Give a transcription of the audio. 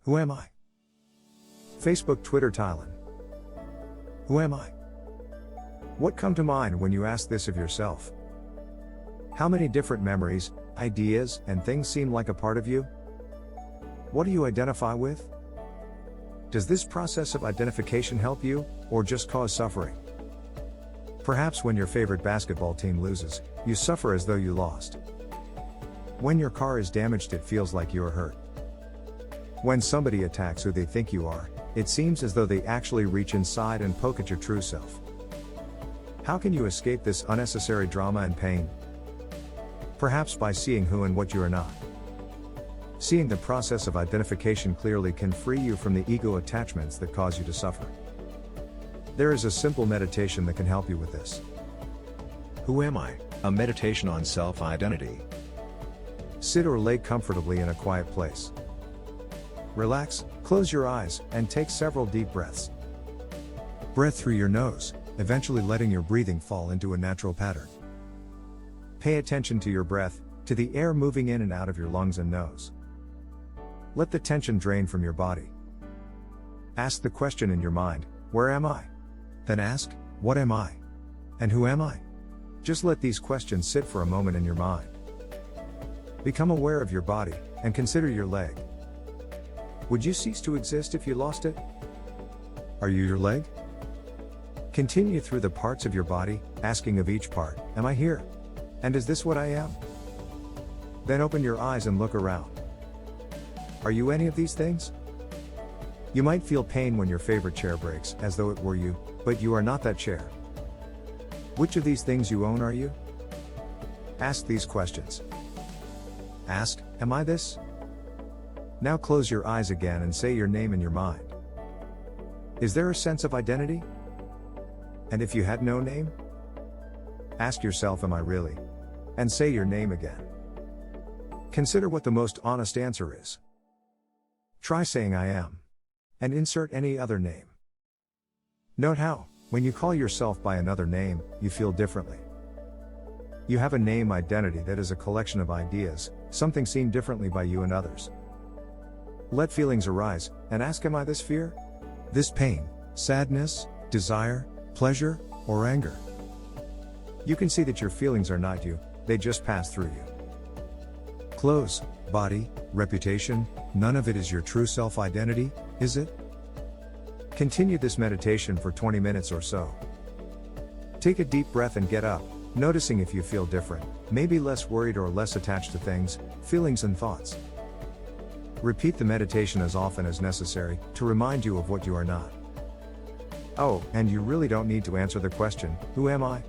Who am I? Facebook, Twitter, Thailand. Who am I? What come to mind when you ask this of yourself? How many different memories, ideas, and things seem like a part of you? What do you identify with? Does this process of identification help you, or just cause suffering? Perhaps when your favorite basketball team loses, you suffer as though you lost. When your car is damaged, it feels like you are hurt. When somebody attacks who they think you are, it seems as though they actually reach inside and poke at your true self. How can you escape this unnecessary drama and pain? Perhaps by seeing who and what you are not. Seeing the process of identification clearly can free you from the ego attachments that cause you to suffer. There is a simple meditation that can help you with this. Who am I? A meditation on self-identity. Sit or lay comfortably in a quiet place. Relax, close your eyes, and take several deep breaths. Breathe through your nose, eventually letting your breathing fall into a natural pattern. Pay attention to your breath, to the air moving in and out of your lungs and nose. Let the tension drain from your body. Ask the question in your mind, where am I? Then ask, what am I? And who am I? Just let these questions sit for a moment in your mind. Become aware of your body, and consider your leg. Would you cease to exist if you lost it? Are you your leg? Continue through the parts of your body, asking of each part, am I here? And is this what I am? Then open your eyes and look around. Are you any of these things? You might feel pain when your favorite chair breaks, as though it were you, but you are not that chair. Which of these things you own are you? Ask these questions. Ask, am I this? Now close your eyes again and say your name in your mind. Is there a sense of identity? And if you had no name? Ask yourself, am I really? And say your name again. Consider what the most honest answer is. Try saying I am. And insert any other name. Note how, when you call yourself by another name, you feel differently. You have a name identity that is a collection of ideas, something seen differently by you and others. Let feelings arise, and ask, am I this fear? This pain, sadness, desire, pleasure, or anger? You can see that your feelings are not you, they just pass through you. Clothes, body, reputation, none of it is your true self-identity, is it? Continue this meditation for 20 minutes or so. Take a deep breath and get up, noticing if you feel different, maybe less worried or less attached to things, feelings and thoughts. Repeat the meditation as often as necessary, to remind you of what you are not. Oh, and you really don't need to answer the question, who am I?